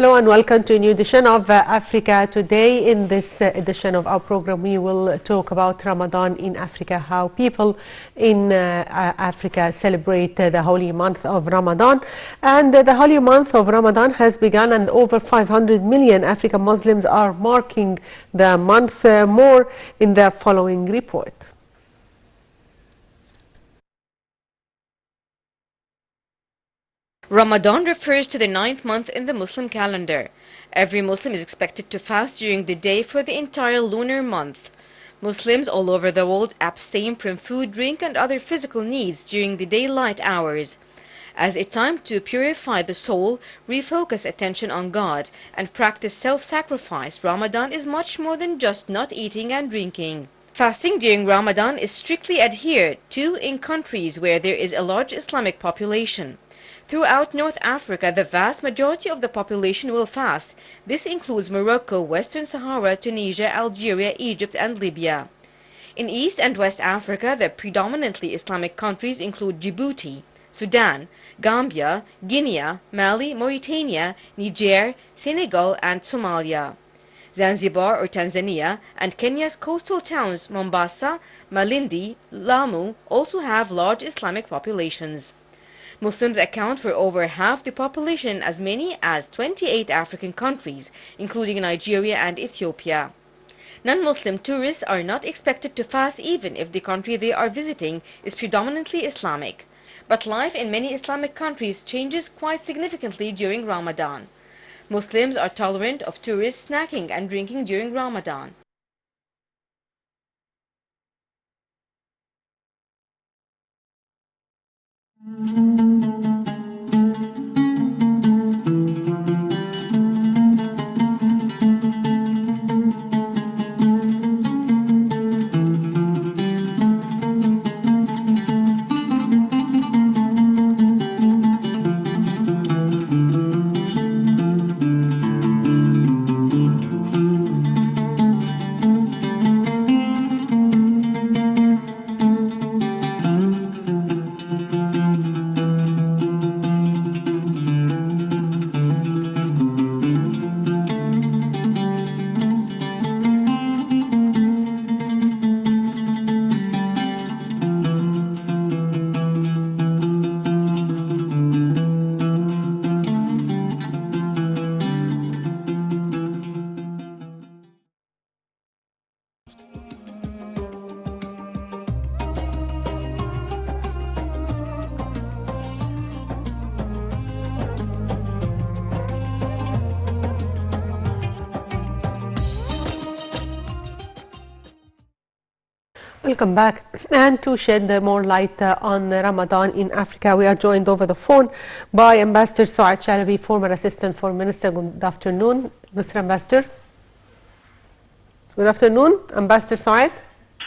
Hello and welcome to a new edition of Africa Today. In this edition of our program, we will talk about Ramadan in Africa, how people in Africa celebrate the holy month of Ramadan. And the holy month of Ramadan has begun, and over 500 million African Muslims are marking the month. More in the following report. Ramadan refers to the 9th month in the Muslim calendar. Every Muslim is expected to fast during the day for the entire lunar month. Muslims all over the world abstain from food, drink, and other physical needs during the daylight hours. As a time to purify the soul, refocus attention on God, and practice self-sacrifice, Ramadan is much more than just not eating and drinking. Fasting during Ramadan is strictly adhered to in countries where there is a large Islamic population. Throughout North Africa, the vast majority of the population will fast. This includes Morocco, Western Sahara, Tunisia, Algeria, Egypt, and Libya. In East and West Africa, the predominantly Islamic countries include Djibouti, Sudan, Gambia, Guinea, Mali, Mauritania, Niger, Senegal, and Somalia. Zanzibar or Tanzania and Kenya's coastal towns Mombasa, Malindi, Lamu also have large Islamic populations. Muslims account for over half the population in as many as 28 African countries, including Nigeria and Ethiopia. Non-Muslim tourists are not expected to fast even if the country they are visiting is predominantly Islamic. But life in many Islamic countries changes quite significantly during Ramadan. Muslims are tolerant of tourists snacking and drinking during Ramadan. Welcome back. And to shed more light on Ramadan in Africa, we are joined over the phone by Ambassador Saad Chalabi, former Assistant Foreign Minister. Good afternoon, Mr. Ambassador. Good afternoon, Ambassador Saad.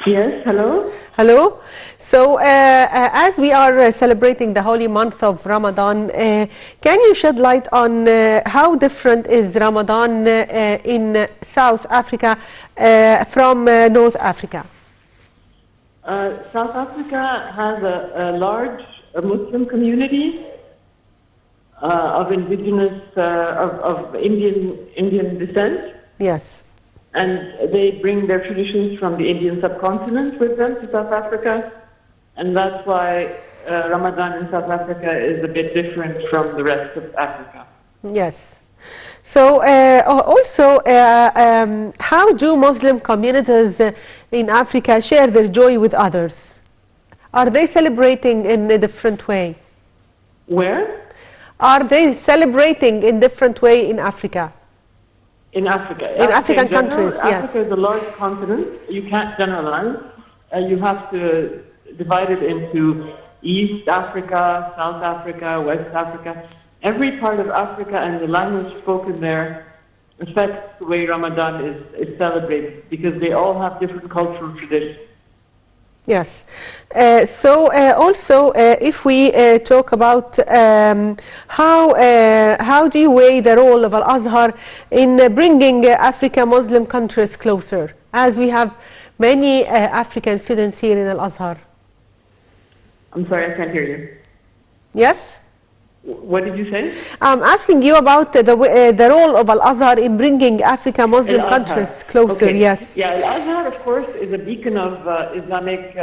Yes, hello. Hello. So, as we are celebrating the holy month of Ramadan, can you shed light on how different is Ramadan in South Africa from North Africa? South Africa has a large Muslim community of indigenous, of Indian descent. Yes. And they bring their traditions from the Indian subcontinent with them to South Africa. And that's why Ramadan in South Africa is a bit different from the rest of Africa. Yes. So also, how do Muslim communities in Africa share their joy with others? Are they celebrating in a different way? Where? Are they celebrating in different way in Africa? In Africa. In African countries, yes. Africa is a large continent. You can't generalize. You have to divide it into East Africa, South Africa, West Africa. Every part of Africa and the language spoken there affects the way Ramadan is celebrated, because they all have different cultural traditions. Yes. Also, if we talk about how do you weigh the role of Al-Azhar in bringing African Muslim countries closer, as we have many African students here in Al-Azhar? I'm sorry, I can't hear you. Yes? What did you say? I'm asking you about the role of Al-Azhar in bringing Africa Muslim Al-Azhar. countries closer, Okay. yes. Yeah, Al-Azhar, of course, is a beacon of Islamic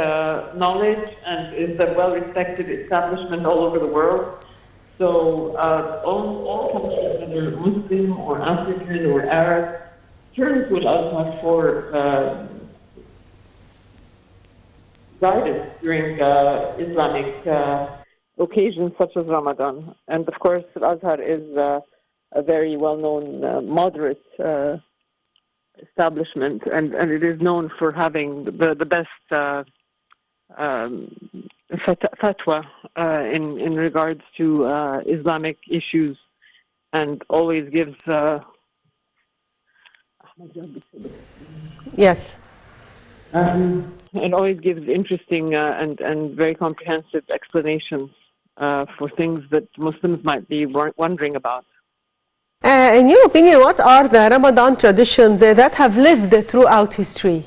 knowledge and is a well-respected establishment all over the world. So all countries, whether Muslim or African or Arab, turn to Al-Azhar for guidance during Islamic occasions such as Ramadan. And of course, Al-Azhar is a very well-known moderate establishment, and it is known for having the best fatwa in regards to Islamic issues, and always gives Yes. it always gives interesting and very comprehensive explanations for things that Muslims might be wondering about. In your opinion, what are the Ramadan traditions that have lived throughout history?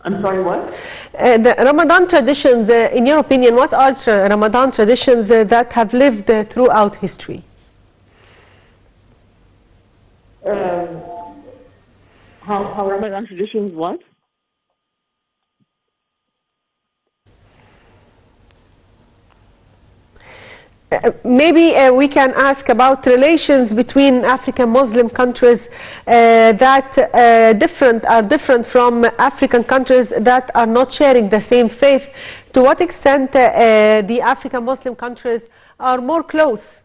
I'm sorry, what? The Ramadan traditions, in your opinion, what are Ramadan traditions that have lived throughout history? How Ramadan traditions what? Maybe we can ask about relations between African Muslim countries that are different from African countries that are not sharing the same faith. To what extent the African Muslim countries are more close?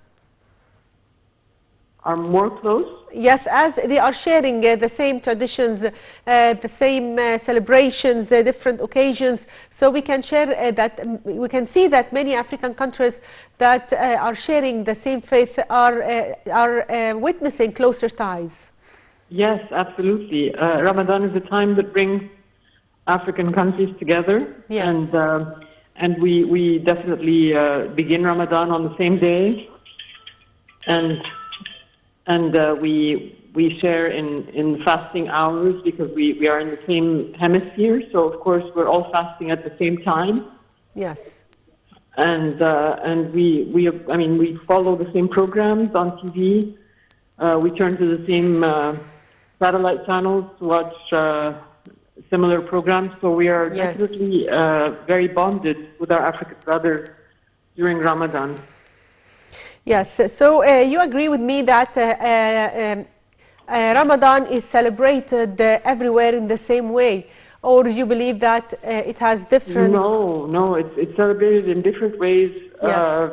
Are more close? Yes, as they are sharing the same traditions, the same celebrations, different occasions. So we can share we can see that many African countries that are sharing the same faith are witnessing closer ties. Yes, absolutely. Ramadan is a time that brings African countries together. Yes. And we definitely begin Ramadan on the same day. And we share in fasting hours because we are in the same hemisphere. So of course we're all fasting at the same time. Yes. And we follow the same programs on TV. We turn to the same satellite channels to watch similar programs. So we are definitely very bonded with our African brothers during Ramadan. Yes, so you agree with me that Ramadan is celebrated everywhere in the same way, or you believe that it has different? No, it's celebrated in different ways, yes.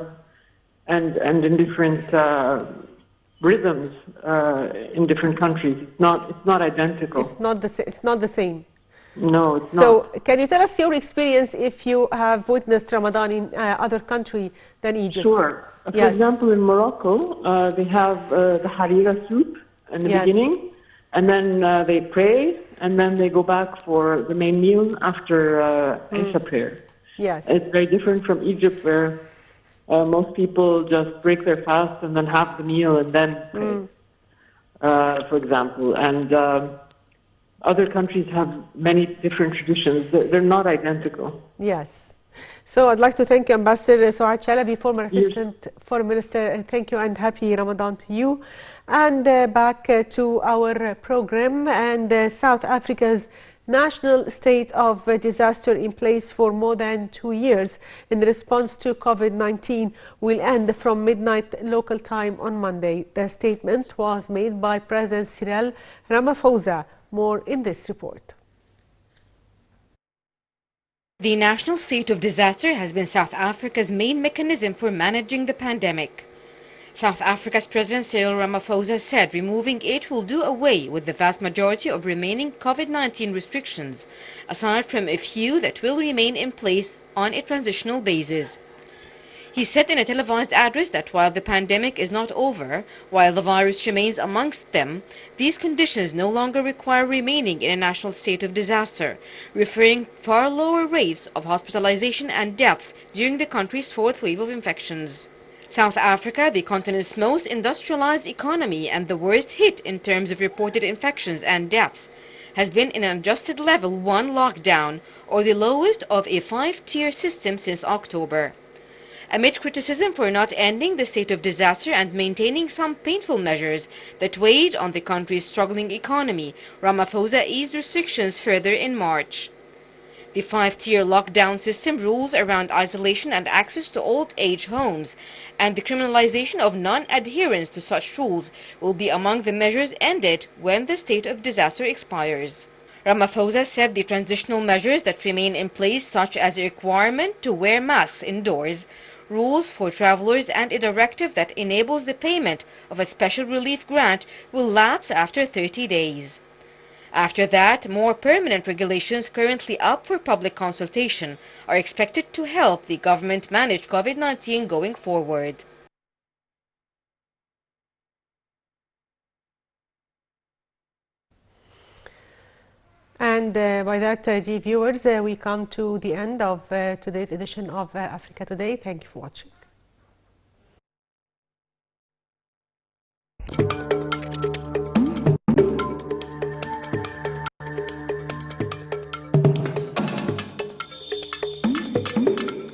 and in different rhythms in different countries. It's not identical. It's not the same. No, it's not. So, can you tell us your experience if you have witnessed Ramadan in other country than Egypt? Sure. For example, in Morocco, they have the harira soup in the beginning, and then they pray, and then they go back for the main meal after Isha prayer. Yes. It's very different from Egypt, where most people just break their fast and then have the meal and then pray, for example. And other countries have many different traditions. They're not identical. Yes. So I'd like to thank you, Ambassador Suad Chalabi, former Assistant Foreign Minister. Thank you and happy Ramadan to you. And back to our program. And South Africa's national state of disaster in place for more than 2 years in response to COVID-19 will end from midnight local time on Monday. The statement was made by President Cyril Ramaphosa. More in this report. The national state of disaster has been South Africa's main mechanism for managing the pandemic. South Africa's President Cyril Ramaphosa said removing it will do away with the vast majority of remaining COVID-19 restrictions, aside from a few that will remain in place on a transitional basis. He said in a televised address that while the pandemic is not over, while the virus remains amongst them, these conditions no longer require remaining in a national state of disaster, referring far lower rates of hospitalization and deaths during the country's fourth wave of infections. South Africa, the continent's most industrialized economy and the worst hit in terms of reported infections and deaths, has been in an adjusted level 1 lockdown, or the lowest of a 5-tier system since October. amid criticism for not ending the state of disaster and maintaining some painful measures that weighed on the country's struggling economy. Ramaphosa eased restrictions further in March. The 5-tier lockdown system, rules around isolation and access to old age homes, and the criminalization of non-adherence to such rules will be among the measures ended when the state of disaster expires. Ramaphosa said the transitional measures that remain in place, such as a requirement to wear masks indoors, rules for travelers, and a directive that enables the payment of a special relief grant, will lapse after 30 days. After that, more permanent regulations currently up for public consultation are expected to help the government manage COVID-19 going forward. And by that, dear viewers, we come to the end of today's edition of Africa Today. Thank you for watching.